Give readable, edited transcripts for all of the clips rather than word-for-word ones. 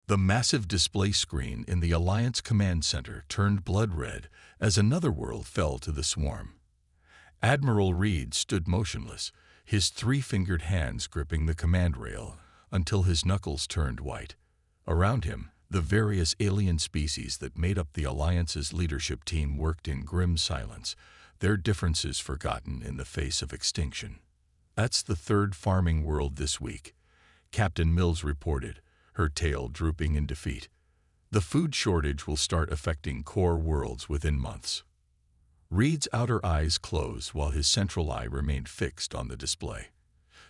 The massive display screen in the Alliance Command Center turned blood red as another world fell to the swarm. Admiral Reed stood motionless, his three-fingered hands gripping the command rail until his knuckles turned white. Around him, the various alien species that made up the Alliance's leadership team worked in grim silence, their differences forgotten in the face of extinction. "That's the third farming world this week," Captain Mills reported, her tail drooping in defeat. "The food shortage will start affecting core worlds within months." Reed's outer eyes closed while his central eye remained fixed on the display.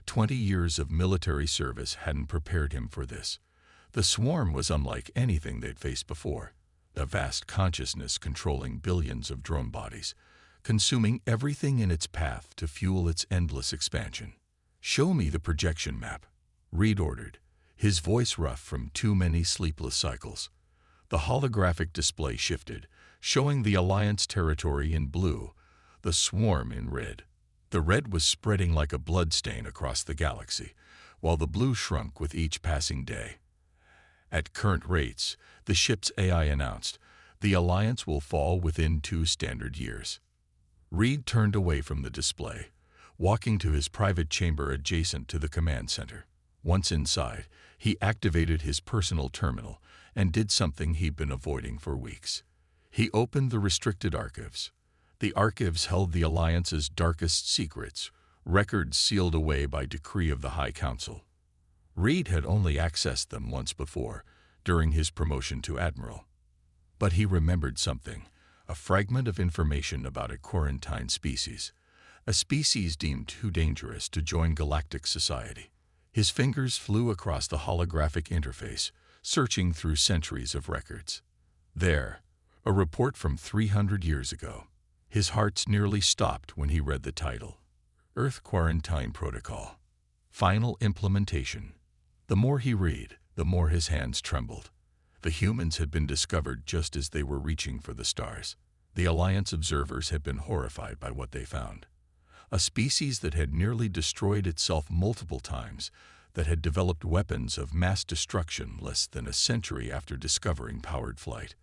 20 years of military service hadn't prepared him for this. The swarm was unlike anything they'd faced before, a vast consciousness controlling billions of drone bodies, consuming everything in its path to fuel its endless expansion. "Show me the projection map," Reed ordered, his voice rough from too many sleepless cycles. The holographic display shifted, showing the Alliance territory in blue, the swarm in red. The red was spreading like a bloodstain across the galaxy, while the blue shrunk with each passing day. "At current rates," the ship's AI announced, "the Alliance will fall within 2 standard years." Reed turned away from the display, walking to his private chamber adjacent to the command center. Once inside, he activated his personal terminal and did something he'd been avoiding for weeks. He opened the restricted archives. The archives held the Alliance's darkest secrets, records sealed away by decree of the High Council. Reed had only accessed them once before, during his promotion to Admiral. But he remembered something, a fragment of information about a quarantine species, a species deemed too dangerous to join galactic society. His fingers flew across the holographic interface, searching through centuries of records. There, a report from 300 years ago. His heart nearly stopped when he read the title. Earth Quarantine Protocol. Final Implementation. The more he read, the more his hands trembled. The humans had been discovered just as they were reaching for the stars. The Alliance observers had been horrified by what they found. A species that had nearly destroyed itself multiple times, that had developed weapons of mass destruction less than a century after discovering powered flight.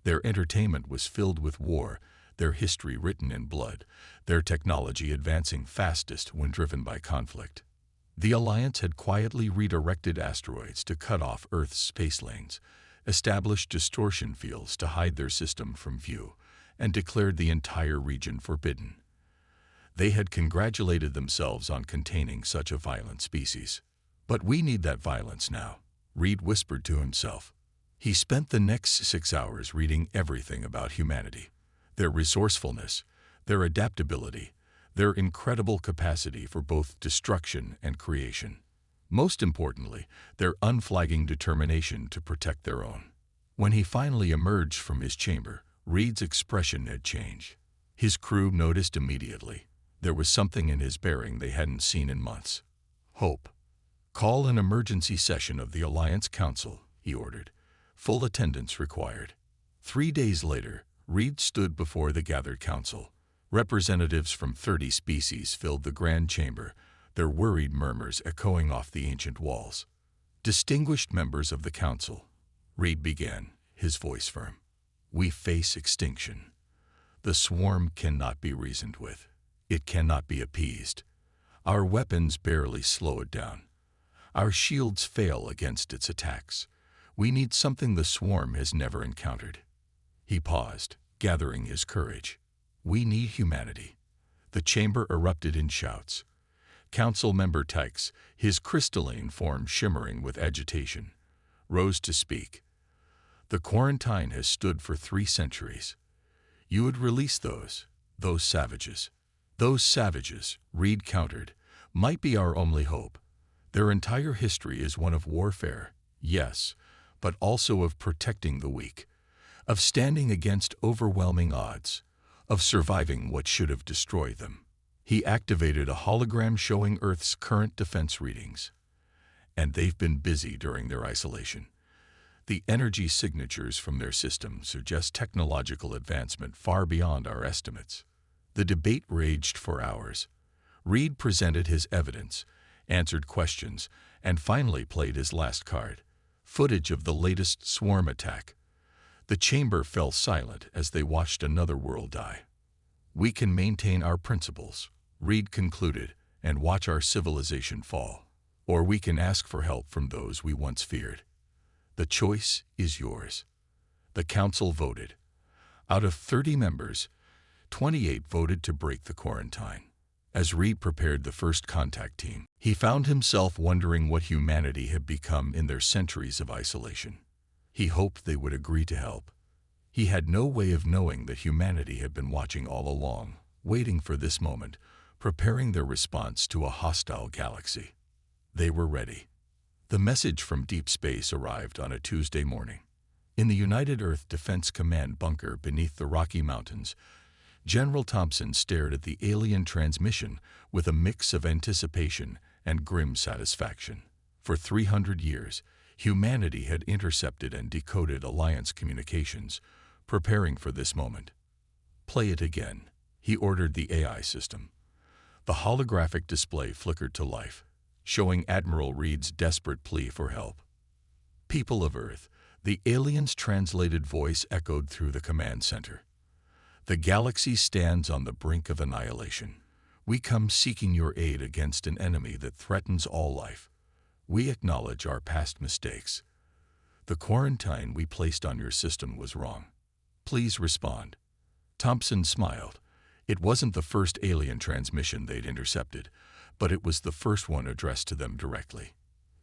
Their entertainment was filled with war, their history written in blood, their technology advancing fastest when driven by conflict. The Alliance had quietly redirected asteroids to cut off Earth's space lanes, established distortion fields to hide their system from view, and declared the entire region forbidden. They had congratulated themselves on containing such a violent species. "But we need that violence now," Reed whispered to himself. He spent the next 6 hours reading everything about humanity, their resourcefulness, their adaptability, their incredible capacity for both destruction and creation. Most importantly, their unflagging determination to protect their own. When he finally emerged from his chamber, Reed's expression had changed. His crew noticed immediately. There was something in his bearing they hadn't seen in months. "Hope. Call an emergency session of the Alliance Council," he ordered. "Full attendance required." 3 days later, Reed stood before the gathered council. Representatives from 30 species filled the grand chamber, their worried murmurs echoing off the ancient walls. "Distinguished members of the council," Reed began, his voice firm, "we face extinction. The swarm cannot be reasoned with. It cannot be appeased. Our weapons barely slow it down. Our shields fail against its attacks. We need something the swarm has never encountered." He paused, gathering his courage. "We need humanity." The chamber erupted in shouts. Council member Tykes, his crystalline form shimmering with agitation, rose to speak. "The quarantine has stood for 3 centuries. You would release those savages. Those savages," Reed countered, "might be our only hope. Their entire history is one of warfare, yes, but also of protecting the weak, of standing against overwhelming odds, of surviving what should have destroyed them." He activated a hologram showing Earth's current defense readings. "And they've been busy during their isolation. The energy signatures from their system suggest technological advancement far beyond our estimates." The debate raged for hours. Reed presented his evidence, answered questions, and finally played his last card. footage of the latest swarm attack. The chamber fell silent as they watched another world die. "We can maintain our principles," Reed concluded, "and watch our civilization fall. Or we can ask for help from those we once feared. The choice is yours." The council voted. Out of 30 members, 28 voted to break the quarantine. As Reed prepared the first contact team, he found himself wondering what humanity had become in their centuries of isolation. He hoped they would agree to help. He had no way of knowing that humanity had been watching all along, waiting for this moment, preparing their response to a hostile galaxy. They were ready. The message from deep space arrived on a Tuesday morning. In the United Earth Defense Command bunker beneath the Rocky Mountains, General Thompson stared at the alien transmission with a mix of anticipation and grim satisfaction. For 300 years, humanity had intercepted and decoded Alliance communications, preparing for this moment. "Play it again," he ordered the AI system. The holographic display flickered to life, showing Admiral Reed's desperate plea for help. "People of Earth," the alien's translated voice echoed through the command center. "The galaxy stands on the brink of annihilation. We come seeking your aid against an enemy that threatens all life. We acknowledge our past mistakes. The quarantine we placed on your system was wrong. Please respond." Thompson smiled. It wasn't the first alien transmission they'd intercepted, but it was the first one addressed to them directly.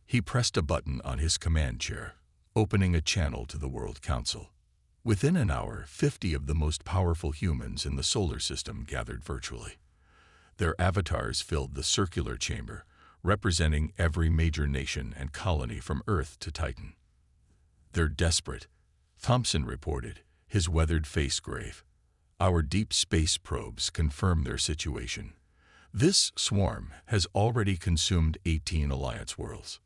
He pressed a button on his command chair, opening a channel to the World Council. Within an hour, 50 of the most powerful humans in the solar system gathered virtually. Their avatars filled the circular chamber, representing every major nation and colony from Earth to Titan. "They're desperate," Thompson reported, his weathered face grave. "Our deep space probes confirm their situation. This swarm has already consumed 18 Alliance worlds."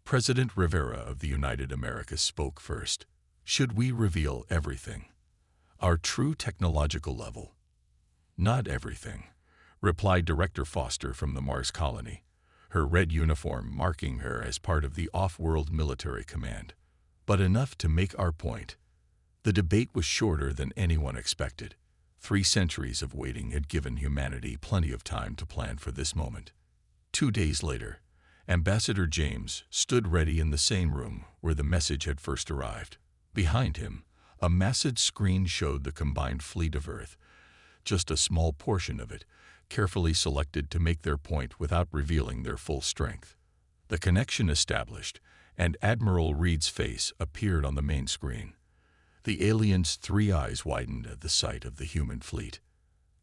President Rivera of the United Americas spoke first. "Should we reveal everything? Our true technological level?" "Not everything," replied Director Foster from the Mars colony, her red uniform marking her as part of the off-world military command. "But enough to make our point." The debate was shorter than anyone expected. 3 centuries of waiting had given humanity plenty of time to plan for this moment. 2 days later, Ambassador James stood ready in the same room where the message had first arrived. Behind him, a massive screen showed the combined fleet of Earth, just a small portion of it, carefully selected to make their point without revealing their full strength. The connection established, and Admiral Reed's face appeared on the main screen. The alien's 3 eyes widened at the sight of the human fleet.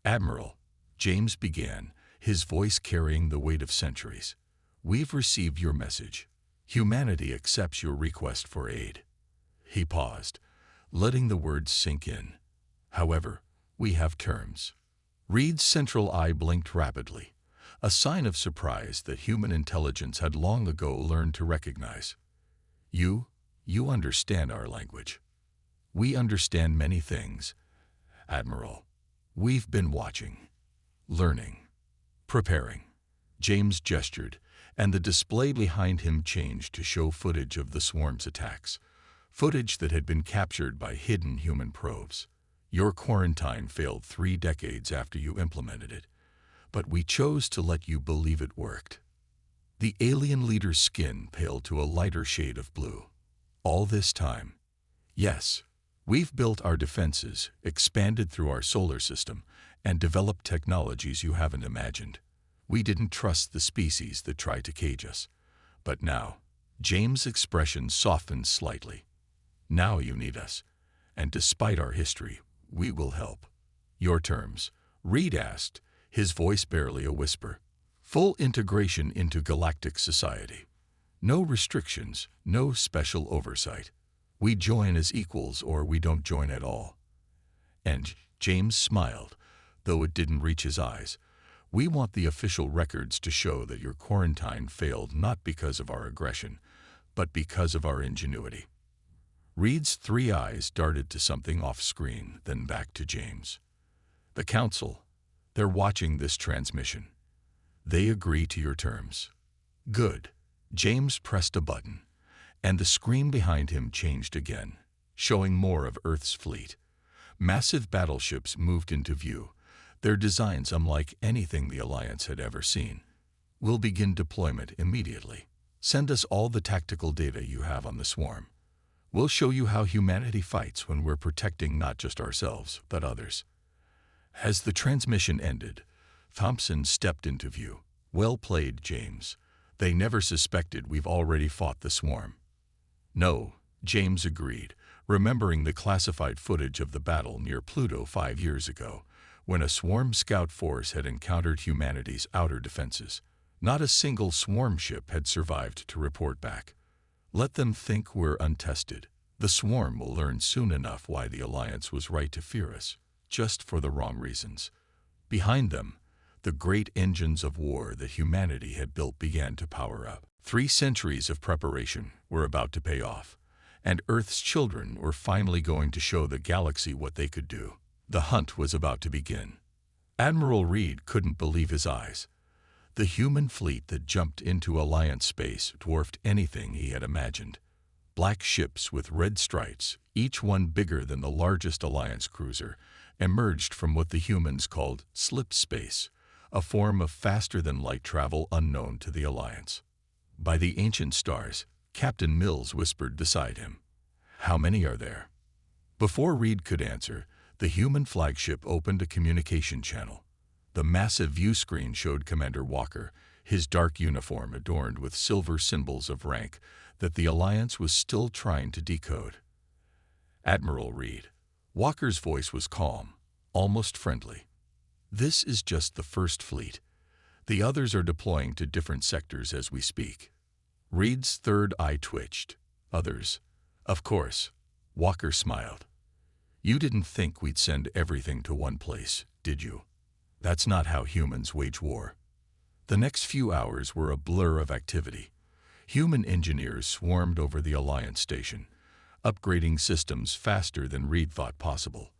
"Admiral," James began, his voice carrying the weight of centuries, "we've received your message. Humanity accepts your request for aid." He paused, letting the words sink in. "However, we have terms." Reed's central eye blinked rapidly, a sign of surprise that human intelligence had long ago learned to recognize. You understand our language." "We understand many things, Admiral. We've been watching, learning, preparing." James gestured, and the display behind him changed to show footage of the swarm's attacks, footage that had been captured by hidden human probes. "Your quarantine failed 3 decades after you implemented it, but we chose to let you believe it worked." The alien leader's skin paled to a lighter shade of blue. "All this time?" "Yes. We've built our defenses, expanded through our solar system, and developed technologies you haven't imagined. We didn't trust the species that tried to cage us. But now," James' expression softened slightly, "now you need us, and despite our history, we will help." "Your terms?" Reed asked, his voice barely a whisper. "Full integration into galactic society. No restrictions, no special oversight. We join as equals or we don't join at all." And James smiled, though it didn't reach his eyes. "We want the official records to show that your quarantine failed not because of our aggression, but because of our ingenuity." Reed's 3 eyes darted to something off-screen, then back to James. "The Council, they're watching this transmission. They agree to your terms." "Good." James pressed a button, And the screen behind him changed again, showing more of Earth's fleet. Massive battleships moved into view, their designs unlike anything the Alliance had ever seen. We'll begin deployment immediately. Send us all the tactical data you have on the swarm. We'll show you how humanity fights when we're protecting not just ourselves, but others. As the transmission ended, Thompson stepped into view. Well played, James. They never suspected we've already fought the swarm. No, James agreed, remembering the classified footage of the battle near Pluto 5 years ago, when a swarm scout force had encountered humanity's outer defenses. Not a single swarm ship had survived to report back. Let them think we're untested. The swarm will learn soon enough why the Alliance was right to fear us, just for the wrong reasons. Behind them, the great engines of war that humanity had built began to power up. 3 centuries of preparation were about to pay off, and Earth's children were finally going to show the galaxy what they could do. The hunt was about to begin. Admiral Reed couldn't believe his eyes. The human fleet that jumped into Alliance space dwarfed anything he had imagined. Black ships with red stripes, each one bigger than the largest Alliance cruiser, emerged from what the humans called slip space, a form of faster-than-light travel unknown to the Alliance. By the ancient stars, Captain Mills whispered beside him. How many are there? Before Reed could answer, the human flagship opened a communication channel. The massive view screen showed Commander Walker, his dark uniform adorned with silver symbols of rank that the Alliance was still trying to decode. Admiral Reed. Walker's voice was calm, almost friendly. This is just the first fleet. The others are deploying to different sectors as we speak. Reed's third eye twitched. Others? Of course. Walker smiled. You didn't think we'd send everything to one place, did you? That's not how humans wage war. The next few hours were a blur of activity. Human engineers swarmed over the Alliance station, upgrading systems faster than Reed thought possible.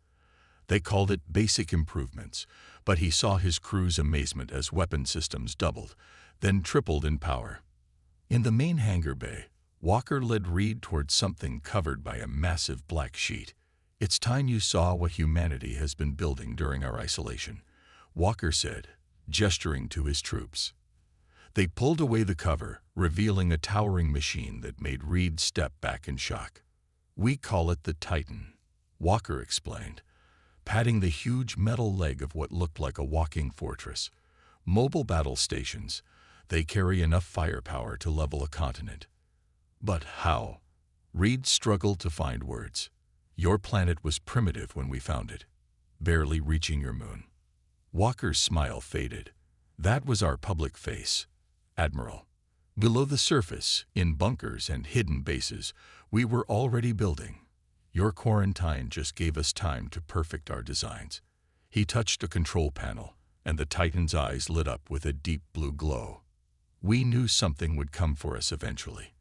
They called it basic improvements, but he saw his crew's amazement as weapon systems doubled, then tripled in power. In the main hangar bay, Walker led Reed toward something covered by a massive black sheet. It's time you saw what humanity has been building during our isolation, Walker said, gesturing to his troops. They pulled away the cover, revealing a towering machine that made Reed step back in shock. We call it the Titan, Walker explained, patting the huge metal leg of what looked like a walking fortress. Mobile battle stations, they carry enough firepower to level a continent. But how? Reed struggled to find words. Your planet was primitive when we found it, barely reaching your moon. Walker's smile faded. That was our public face, Admiral. Below the surface, in bunkers and hidden bases, we were already building. Your quarantine just gave us time to perfect our designs. He touched a control panel, and the Titan's eyes lit up with a deep blue glow. We knew something would come for us eventually.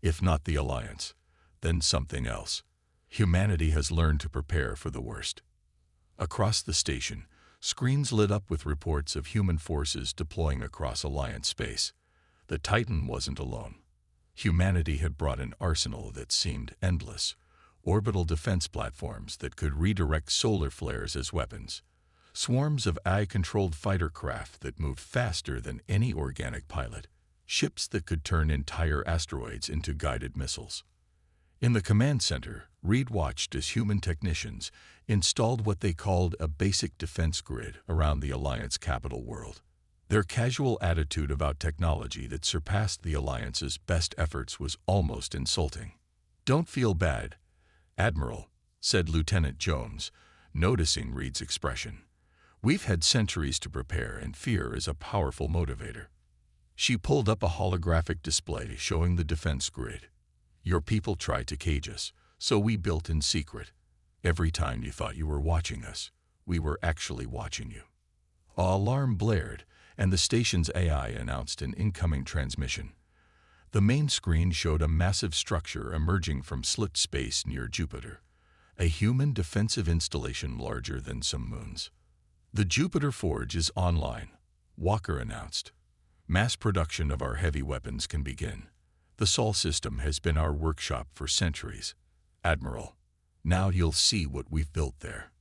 If not the Alliance, then something else. Humanity has learned to prepare for the worst. Across the station, screens lit up with reports of human forces deploying across Alliance space. The Titan wasn't alone. Humanity had brought an arsenal that seemed endless. Orbital defense platforms that could redirect solar flares as weapons. Swarms of AI-controlled fighter craft that moved faster than any organic pilot. Ships that could turn entire asteroids into guided missiles. In the command center, Reed watched as human technicians installed what they called a basic defense grid around the Alliance capital world. Their casual attitude about technology that surpassed the Alliance's best efforts was almost insulting. Don't feel bad, Admiral, said Lieutenant Jones, noticing Reed's expression. We've had centuries to prepare, and fear is a powerful motivator. She pulled up a holographic display showing the defense grid. Your people tried to cage us, so we built in secret. Every time you thought you were watching us, we were actually watching you. An alarm blared, and the station's AI announced an incoming transmission. The main screen showed a massive structure emerging from slip space near Jupiter, a human defensive installation larger than some moons. The Jupiter Forge is online, Walker announced. Mass production of our heavy weapons can begin. The Sol system has been our workshop for centuries, Admiral. Now you'll see what we've built there.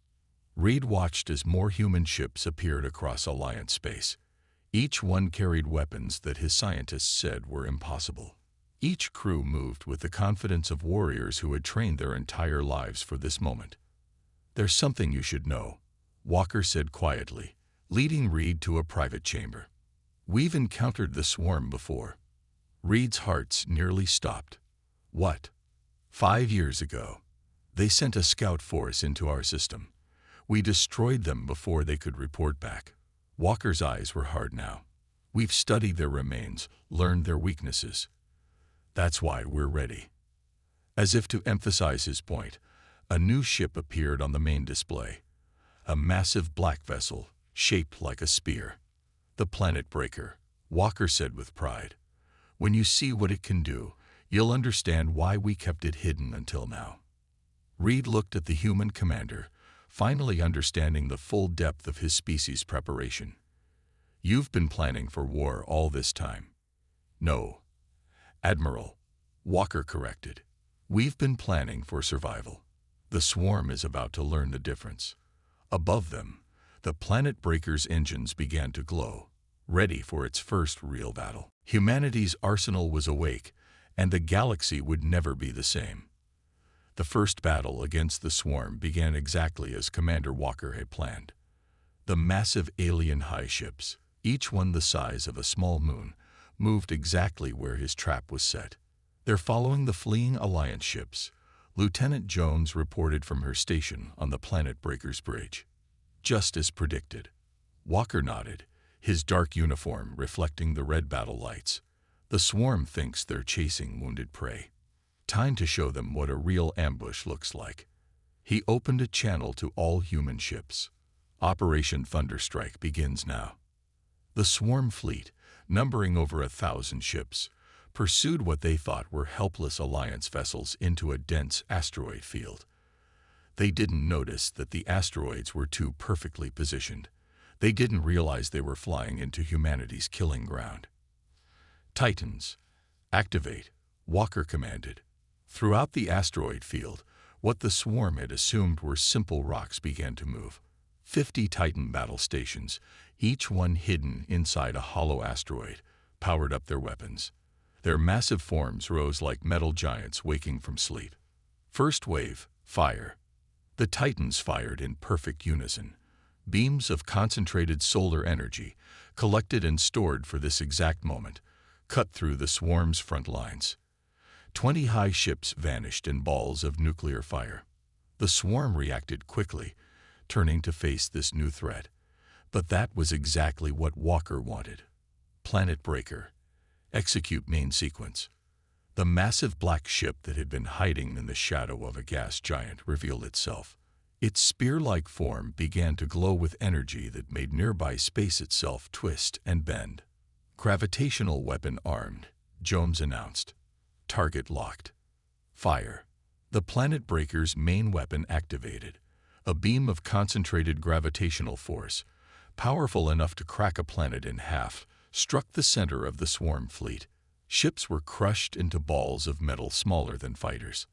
Reed watched as more human ships appeared across Alliance space. Each one carried weapons that his scientists said were impossible. Each crew moved with the confidence of warriors who had trained their entire lives for this moment. "There's something you should know," Walker said quietly, leading Reed to a private chamber. "We've encountered the swarm before." Reed's heart nearly stopped. "What?" "5 years ago. They sent a scout force into our system. We destroyed them before they could report back." Walker's eyes were hard now. "We've studied their remains, learned their weaknesses. That's why we're ready." As if to emphasize his point, a new ship appeared on the main display. A massive black vessel, shaped like a spear. "The Planet Breaker," Walker said with pride. "When you see what it can do, you'll understand why we kept it hidden until now." Reed looked at the human commander, finally understanding the full depth of his species' preparation. "You've been planning for war all this time." "No, Admiral," Walker corrected. "We've been planning for survival. The swarm is about to learn the difference." Above them, the Planet Breaker's engines began to glow, ready for its first real battle. Humanity's arsenal was awake, and the galaxy would never be the same. The first battle against the swarm began exactly as Commander Walker had planned. The massive alien high ships, each one the size of a small moon, moved exactly where his trap was set. "They're following the fleeing Alliance ships," Lieutenant Jones reported from her station on the Planet Breaker's bridge. "Just as predicted." Walker nodded, his dark uniform reflecting the red battle lights. "The swarm thinks they're chasing wounded prey. Time to show them what a real ambush looks like." He opened a channel to all human ships. "Operation Thunderstrike begins now." The swarm fleet, numbering over 1,000 ships, pursued what they thought were helpless Alliance vessels into a dense asteroid field. They didn't notice that the asteroids were too perfectly positioned. They didn't realize they were flying into humanity's killing ground. "Titans, activate," Walker commanded. Throughout the asteroid field, what the swarm had assumed were simple rocks began to move. 50 Titan battle stations, each one hidden inside a hollow asteroid, powered up their weapons. Their massive forms rose like metal giants waking from sleep. First wave, fire. The Titans fired in perfect unison. Beams of concentrated solar energy, collected and stored for this exact moment, cut through the swarm's front lines. 20 high ships vanished in balls of nuclear fire. The swarm reacted quickly, turning to face this new threat. But that was exactly what Walker wanted. Planet Breaker. Execute main sequence. The massive black ship that had been hiding in the shadow of a gas giant revealed itself. Its spear-like form began to glow with energy that made nearby space itself twist and bend. "Gravitational weapon armed," Jones announced. "Target locked. Fire." The Planet Breaker's main weapon activated. A beam of concentrated gravitational force, powerful enough to crack a planet in half, struck the center of the swarm fleet. Ships were crushed into balls of metal smaller than fighters.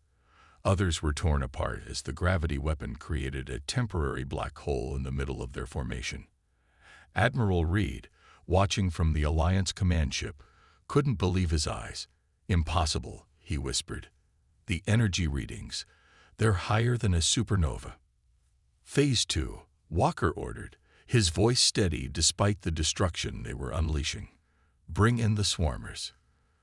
Others were torn apart as the gravity weapon created a temporary black hole in the middle of their formation. Admiral Reed, watching from the Alliance command ship, couldn't believe his eyes. "Impossible," he whispered. "The energy readings, they're higher than a supernova." "Phase 2, Walker ordered, his voice steady despite the destruction they were unleashing. "Bring in the swarmers."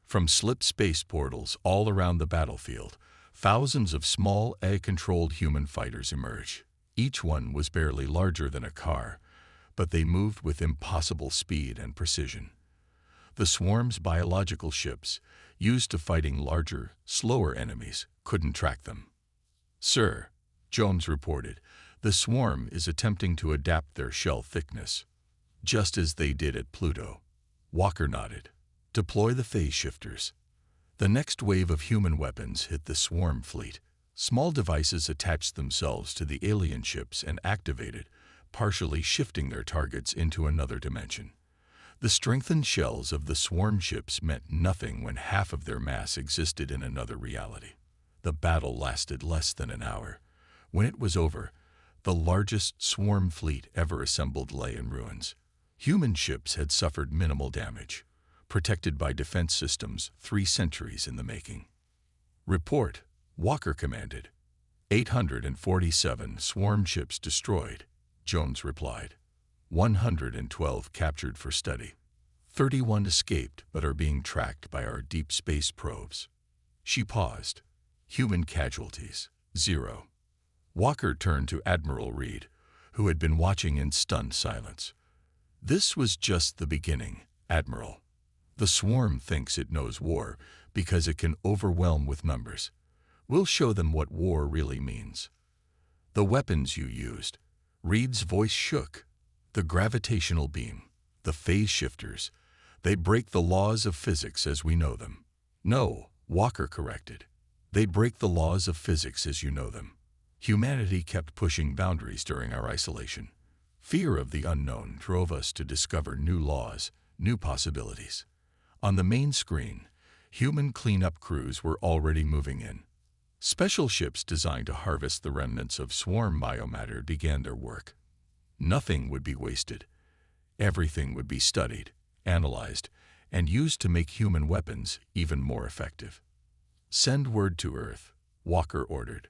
From slipped space portals all around the battlefield, thousands of small, AI-controlled human fighters emerged. Each one was barely larger than a car, but they moved with impossible speed and precision. The swarm's biological ships, used to fighting larger, slower enemies, couldn't track them. "Sir," Jones reported, "the swarm is attempting to adapt their shell thickness." "Just as they did at Pluto." Walker nodded. "Deploy the phase shifters." The next wave of human weapons hit the swarm fleet. Small devices attached themselves to the alien ships and activated, partially shifting their targets into another dimension. The strengthened shells of the swarm ships meant nothing when half of their mass existed in another reality. The battle lasted less than an hour. When it was over, the largest swarm fleet ever assembled lay in ruins. Human ships had suffered minimal damage, protected by defense systems 3 centuries in the making. "Report," Walker commanded. 847 swarm ships destroyed, Jones replied. 112 captured for study. 31 escaped but are being tracked by our deep space probes. She paused. Human casualties, 0. Walker turned to Admiral Reed, who had been watching in stunned silence. "This was just the beginning, Admiral. The swarm thinks it knows war because it can overwhelm with numbers. We'll show them what war really means." "The weapons you used," Reed's voice shook. "The gravitational beam, the phase shifters, they break the laws of physics as we know them." "No," Walker corrected. "They break the laws of physics as you know them." Humanity kept pushing boundaries during our isolation. Fear of the unknown drove us to discover new laws, new possibilities. On the main screen, human cleanup crews were already moving in. Special ships designed to harvest the remnants of swarm biomatter began their work. Nothing would be wasted. Everything would be studied, analyzed, and used to make human weapons even more effective. "Send word to Earth," Walker ordered.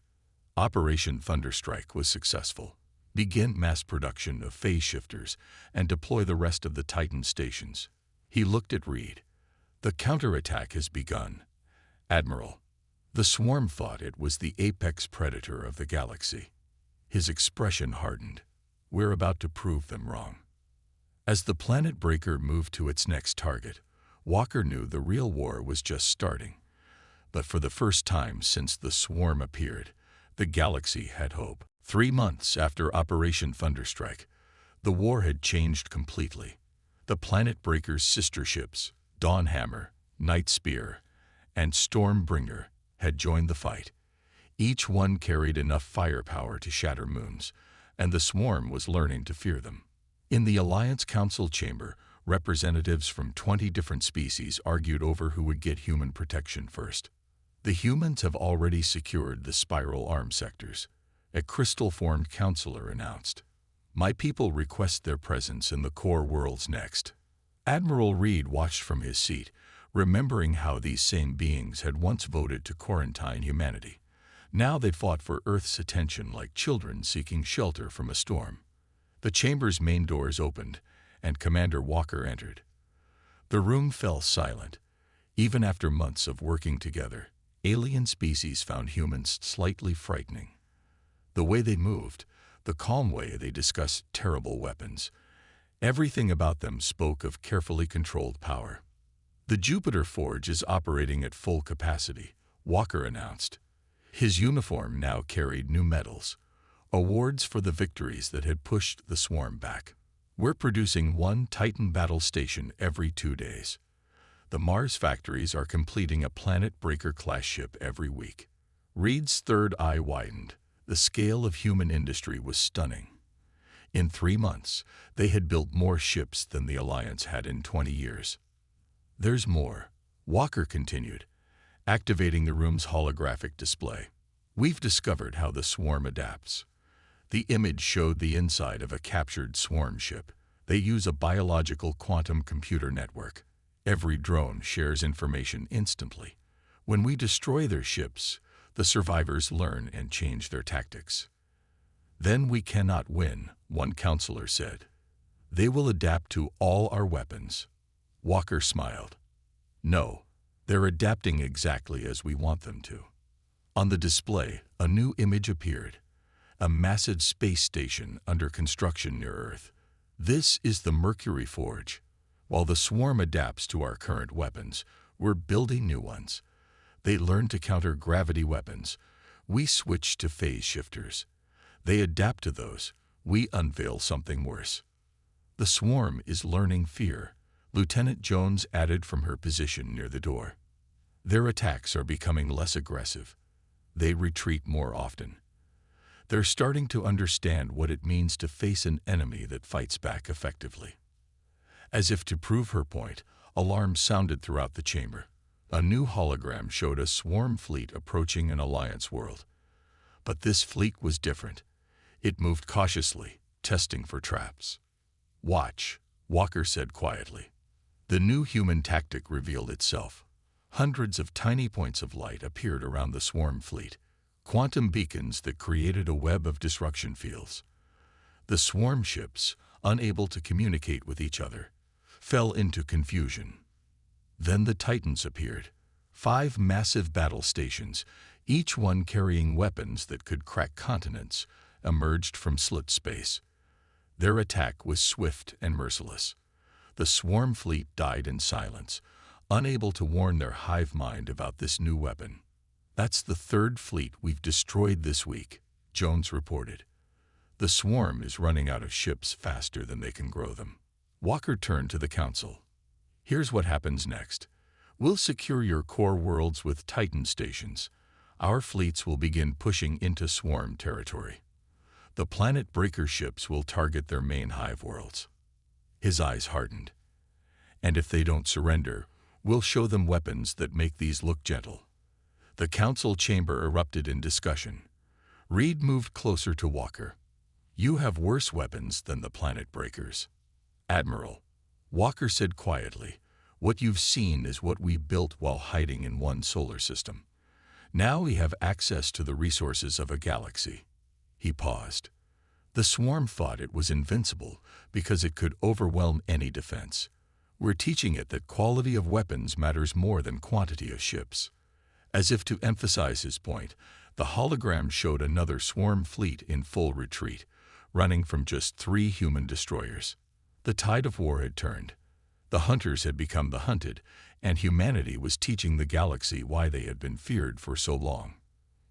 Operation Thunderstrike was successful. Begin mass production of phase shifters and deploy the rest of the Titan stations. He looked at Reed. "The counterattack has begun, Admiral." The swarm thought it was the apex predator of the galaxy. His expression hardened. "We're about to prove them wrong." As the planet breaker moved to its next target, Walker knew the real war was just starting. But for the first time since the swarm appeared, the galaxy had hope. 3 months after Operation Thunderstrike, the war had changed completely. The planet breaker's sister ships, Dawnhammer, Night Spear, and Stormbringer, had joined the fight. Each one carried enough firepower to shatter moons, and the swarm was learning to fear them. In the Alliance Council chamber, representatives from 20 different species argued over who would get human protection first. "The humans have already secured the spiral arm sectors," a crystal-formed counselor announced. "My people request their presence in the core worlds next." Admiral Reed watched from his seat, remembering how these same beings had once voted to quarantine humanity. Now they fought for Earth's attention like children seeking shelter from a storm. The chamber's main doors opened, and Commander Walker entered. The room fell silent. Even after months of working together, alien species found humans slightly frightening. The way they moved, the calm way they discussed terrible weapons, everything about them spoke of carefully controlled power. "The Jupiter Forge is operating at full capacity," Walker announced. His uniform now carried new medals, awards for the victories that had pushed the swarm back. "We're producing 1 Titan battle station every 2 days. The Mars factories are completing a Planet Breaker-class ship every week." Reed's third eye widened. The scale of human industry was stunning. In 3 months, they had built more ships than the Alliance had in 20 years. "There's more," Walker continued, activating the room's holographic display. "We've discovered how the swarm adapts." The image showed the inside of a captured swarm ship. They use a biological quantum computer network. Every drone shares information instantly. When we destroy their ships, the survivors learn and change their tactics. "Then we cannot win," one counselor said. "They will adapt to all our weapons." Walker smiled. "No, they're adapting exactly as we want them to." On the display, a new image appeared. A massive space station under construction near Earth. "This is the Mercury Forge. While the swarm adapts to our current weapons, we're building new ones. They learn to counter gravity weapons. We switch to phase shifters. They adapt to those. We unveil something worse." "The swarm is learning fear," Lieutenant Jones added from her position near the door. "Their attacks are becoming less aggressive. They retreat more often. They're starting to understand what it means to face an enemy that fights back effectively." As if to prove her point, alarms sounded throughout the chamber. A new hologram showed a swarm fleet approaching an Alliance world. But this fleet was different. It moved cautiously, testing for traps. "Watch," Walker said quietly. The new human tactic revealed itself. Hundreds of tiny points of light appeared around the swarm fleet, quantum beacons that created a web of disruption fields. The swarm ships, unable to communicate with each other, fell into confusion. Then the Titans appeared, 5 massive battle stations, each one carrying weapons that could crack continents, emerged from slit space. Their attack was swift and merciless. The swarm fleet died in silence, unable to warn their hive mind about this new weapon. "That's the 3rd fleet we've destroyed this week," Jones reported. "The swarm is running out of ships faster than they can grow them." Walker turned to the council. "Here's what happens next. We'll secure your core worlds with Titan stations. Our fleets will begin pushing into swarm territory. The planet breaker ships will target their main hive worlds." His eyes hardened. "And if they don't surrender, we'll show them weapons that make these look gentle." The council chamber erupted in discussion. Reed moved closer to Walker. "You have worse weapons than the planet breakers." "Admiral," Walker said quietly, "what you've seen is what we built while hiding in one solar system. Now we have access to the resources of a galaxy." He paused. "The swarm thought it was invincible because it could overwhelm any defense. We're teaching it that quality of weapons matters more than quantity of ships." As if to emphasize his point, the hologram showed another swarm fleet in full retreat, running from just 3 human destroyers. The tide of war had turned. The hunters had become the hunted, and humanity was teaching the galaxy why they had been feared for so long.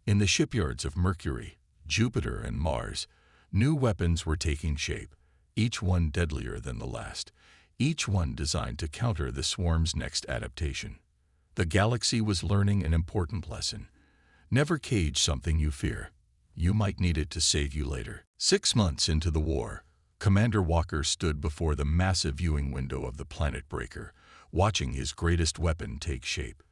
In the shipyards of Mercury, Jupiter, and Mars, new weapons were taking shape, each one deadlier than the last, each one designed to counter the swarm's next adaptation. The galaxy was learning an important lesson. Never cage something you fear. You might need it to save you later. 6 months into the war, Commander Walker stood before the massive viewing window of the planet breaker, watching his greatest weapon take shape.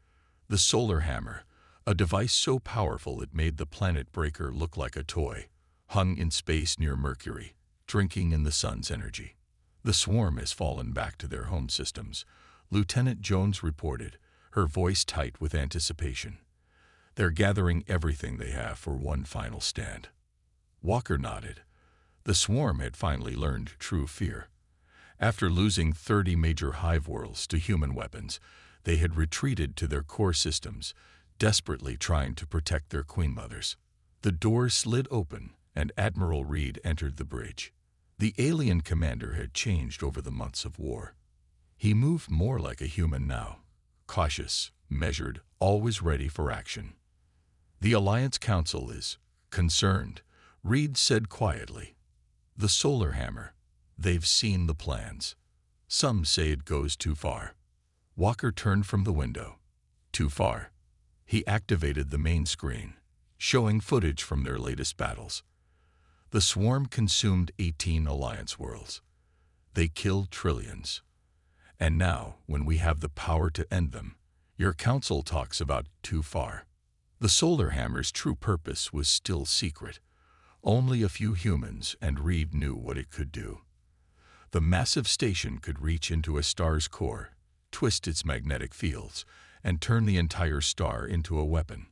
The solar hammer, a device so powerful it made the planet breaker look like a toy, hung in space near Mercury, drinking in the sun's energy. "The swarm has fallen back to their home systems," Lieutenant Jones reported, her voice tight with anticipation. "They're gathering everything they have for one final stand." Walker nodded. The swarm had finally learned true fear. After losing 30 major hive worlds to human weapons, they had retreated to their core systems, desperately trying to protect their queen mothers. The door slid open, and Admiral Reed entered the bridge. The alien commander had changed over the months of war. He moved more like a human now, cautious, measured, always ready for action. "The Alliance Council is concerned," Reed said quietly. "The solar hammer. They've seen the plans. Some say it goes too far." Walker turned from the window. "Too far." He activated the main screen, showing footage from their latest battles. The swarm consumed 18 Alliance worlds. They killed trillions. And now, when we have the power to end them, your council talks about too far. The solar hammer's true purpose was still secret. Only a few humans and Reed knew what it could do. The massive station could reach into a star's core, twist its magnetic fields, and turn the entire star into a weapon.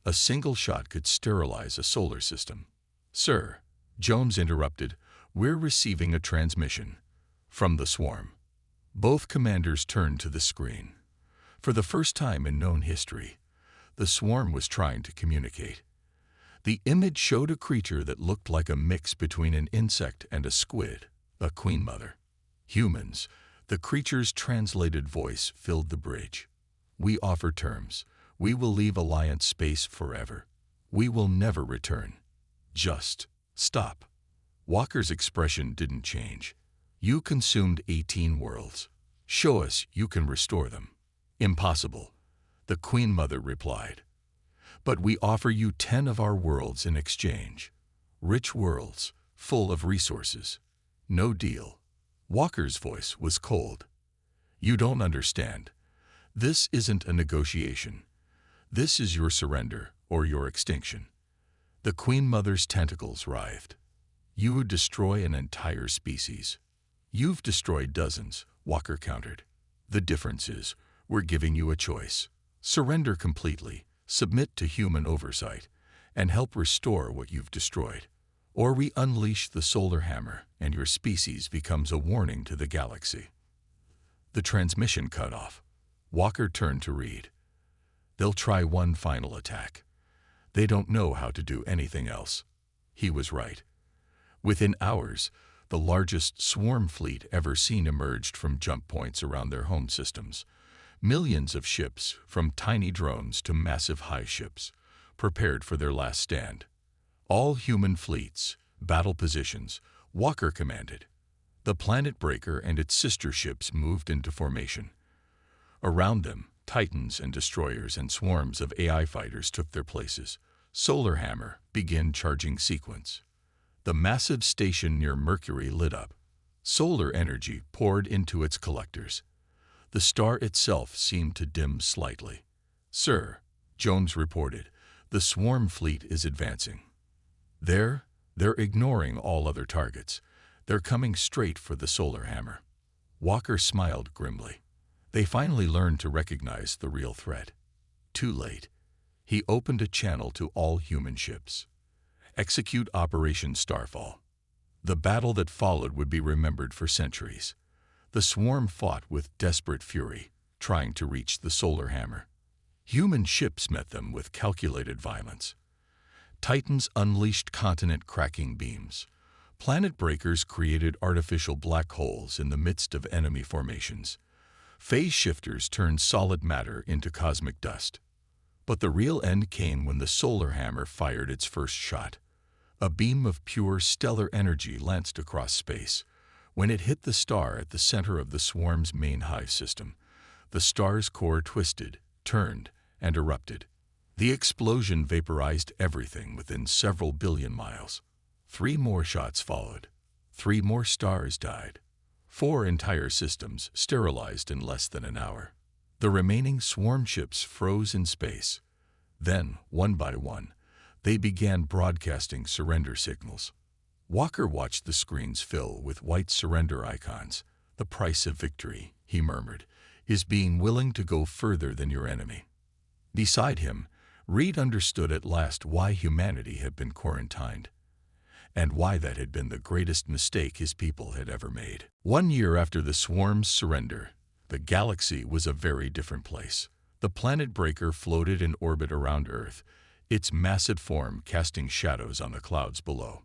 A single shot could sterilize a solar system. "Sir," Jones interrupted, "we're receiving a transmission." From the swarm. Both commanders turned to the screen. For the first time in known history, the swarm was trying to communicate. The image showed a creature that looked like a mix between an insect and a squid, a queen mother. "Humans," the creature's translated voice filled the bridge. "We offer terms. We will leave Alliance space forever. We will never return. Just stop." Walker's expression didn't change. "You consumed 18 worlds. Show us you can restore them." "Impossible," the Queen Mother replied. "But we offer you 10 of our worlds in exchange. Rich worlds, full of resources. No deal." Walker's voice was cold. "You don't understand. This isn't a negotiation. This is your surrender or your extinction." The Queen Mother's tentacles writhed. "You would destroy an entire species." "You've destroyed dozens," Walker countered. "The difference is, we're giving you a choice. Surrender completely, submit to human oversight, and help restore what you've destroyed. Or we unleash the solar hammer and your species becomes a warning to the galaxy." The transmission cut off. Walker turned to Reed. "They'll try one final attack. They don't know how to do anything else." He was right. Within hours, the largest swarm fleet ever seen emerged from jump points around their home systems. Millions of ships, from tiny drones to massive hive ships, prepared for their last stand. All human fleets, battle positions, Walker commanded. The Planet Breaker and its sister ships moved into formation. Around them, Titans and destroyers and swarms of AI fighters took their places. Solar Hammer began charging sequence. The massive station near Mercury lit up. Solar energy poured into its collectors. The star itself seemed to dim slightly. "Sir," Jones reported, "the swarm fleet is advancing. They're ignoring all other targets. They're coming straight for the solar hammer." Walker smiled grimly. They finally learned to recognize the real threat. Too late. He opened a channel to all human ships. Execute Operation Starfall. The battle that followed would be remembered for centuries. The swarm fought with desperate fury, trying to reach the solar hammer. Human ships met them with calculated violence. Titans unleashed continent-cracking beams. Planet breakers created artificial black holes in the midst of enemy formations. Phase shifters turned solid matter into cosmic dust. But the real end came when the solar hammer fired its first shot. A beam of pure stellar energy lanced across space. When it hit the star at the center of the swarm's main hive system, the star's core twisted, turned, and erupted. The explosion vaporized everything within several billion miles. 3 more shots followed. 3 more stars died. 4 entire systems sterilized in less than an hour. The remaining swarm ships froze in space. Then, one by one, they began broadcasting surrender signals. Walker watched the screens fill with white surrender icons. "The price of victory," he murmured, "is being willing to go further than your enemy." Beside him, Reed understood at last why humanity had been quarantined, and why that had been the greatest mistake his people had ever made. 1 year after the swarm's surrender, the galaxy was a very different place. The Planet Breaker floated in orbit around Earth, its massive form casting shadows on the clouds below.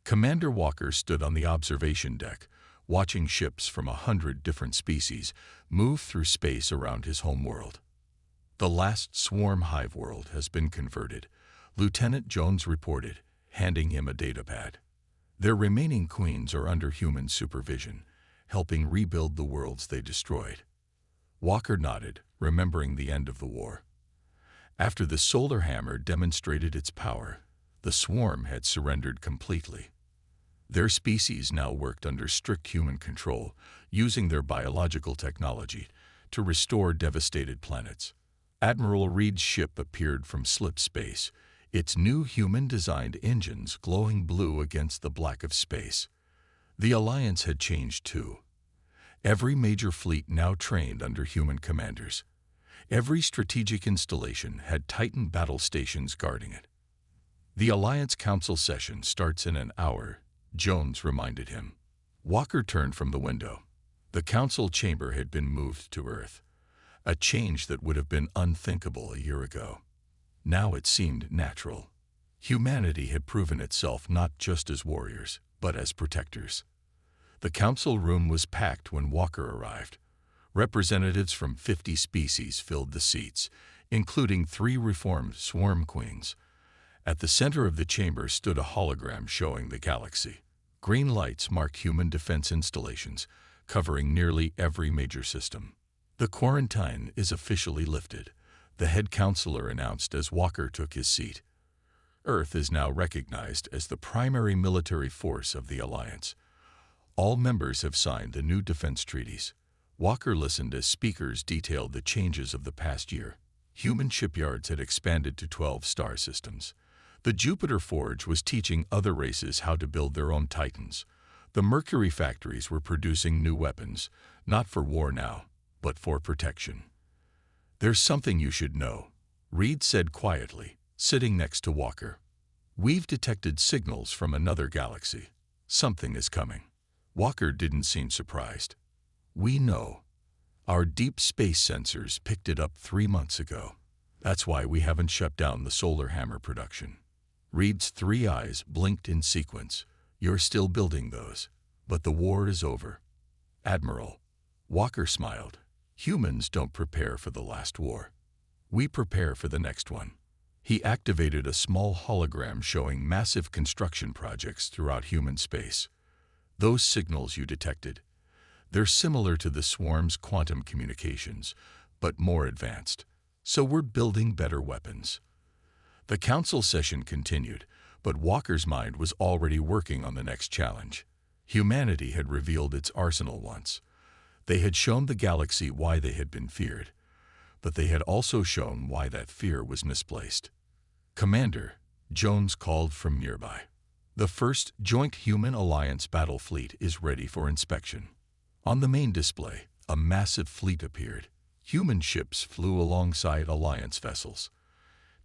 Commander Walker stood on the observation deck, watching ships from 100 different species move through space around his home world. "The last swarm hive world has been converted," Lieutenant Jones reported, handing him a datapad. "Their remaining queens are under human supervision, helping rebuild the worlds they destroyed." Walker nodded, remembering the end of the war. After the solar hammer demonstrated its power, the swarm had surrendered completely. Their species now worked under strict human control, using their biological technology to restore devastated planets. Admiral Reed's ship appeared from slip space, its new human-designed engines glowing blue against the black of space. The Alliance had changed too. Every major fleet now trained under human commanders. Every strategic installation had Titan battle stations guarding it. "The Alliance Council session starts in an hour," Jones reminded him. Walker turned from the window. The council chamber had been moved to Earth, a change that would have been unthinkable a year ago. Now it seemed natural. Humanity had proven itself not just as warriors, but as protectors. The council room was packed when Walker arrived. Representatives from 50 species filled the seats, including 3 reformed swarm queens. At the center of the chamber stood a hologram showing the galaxy. Green lights marked human defense installations, covering nearly every major system. "The quarantine is officially lifted," the head counselor announced as Walker took his seat. "Earth is now recognized as the primary military force of the Alliance. All members have signed the new defense treaties. Walker listened as speakers detailed the changes of the past year. Human shipyards had expanded to 12 star systems. The Jupiter Forge was teaching other races how to build their own Titans. The Mercury factories were producing new weapons, not for war now, but for protection. "There's something you should know," Reed said quietly, sitting next to Walker. "We've detected signals from another galaxy. Something is coming." Walker didn't seem surprised. "We know. Our deep space sensors picked it up 3 months ago. That's why we haven't shut down the solar hammer production." Reed's 3 eyes blinked in sequence. "You're still building those. But the war is over." "Admiral." Walker smiled. "Humans don't prepare for the last war. We prepare for the next one." He activated a small hologram showing massive construction projects throughout human space. "Those signals you detected, they're similar to the swarm's quantum communications, but more advanced. So we're building better weapons." The council session continued, but Walker's mind was already working on the next challenge. Humanity had revealed its arsenal once. They had shown the galaxy why they had been feared, but they had also shown why that fear was misplaced. "Commander," Jones called from nearby. "The first Joint Human Alliance battle fleet is ready for inspection." On the main display, a massive fleet appeared. Human ships flew alongside Alliance vessels.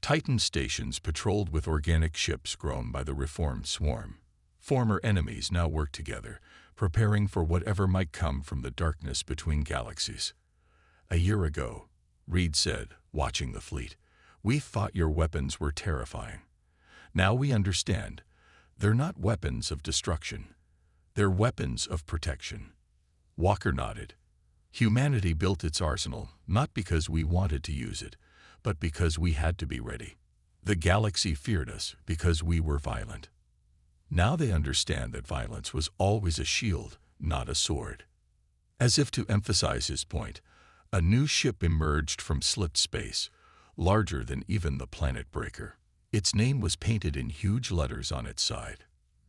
Titan stations patrolled with organic ships grown by the reformed swarm. Former enemies now worked together, preparing for whatever might come from the darkness between galaxies. "A year ago," Reed said, watching the fleet, "we thought your weapons were terrifying. Now we understand. They're not weapons of destruction. They're weapons of protection." Walker nodded. "Humanity built its arsenal not because we wanted to use it, but because we had to be ready. The galaxy feared us because we were violent. Now they understand that violence was always a shield, not a sword." As if to emphasize his point, a new ship emerged from slipped space, larger than even the planet breaker. Its name was painted in huge letters on its side.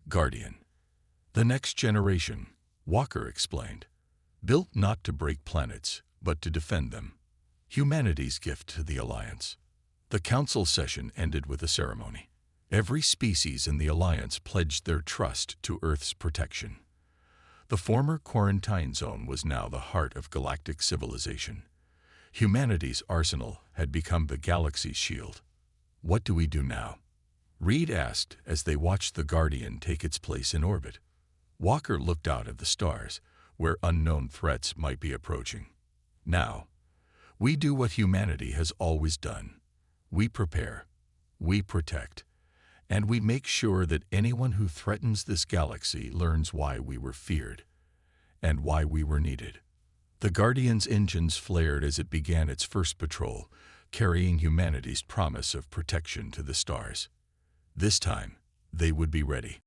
"Guardian." "The next generation," Walker explained. "Built not to break planets, but to defend them. Humanity's gift to the Alliance." The council session ended with a ceremony. Every species in the Alliance pledged their trust to Earth's protection. The former quarantine zone was now the heart of galactic civilization. Humanity's arsenal had become the galaxy's shield. "What do we do now?" Reed asked as they watched the Guardian take its place in orbit. Walker looked out at the stars, where unknown threats might be approaching. "Now, we do what humanity has always done. We prepare, we protect, and we make sure that anyone who threatens this galaxy learns why we were feared and why we were needed." The Guardian's engines flared as it began its first patrol, carrying humanity's promise of protection to the stars. This time, they would be ready.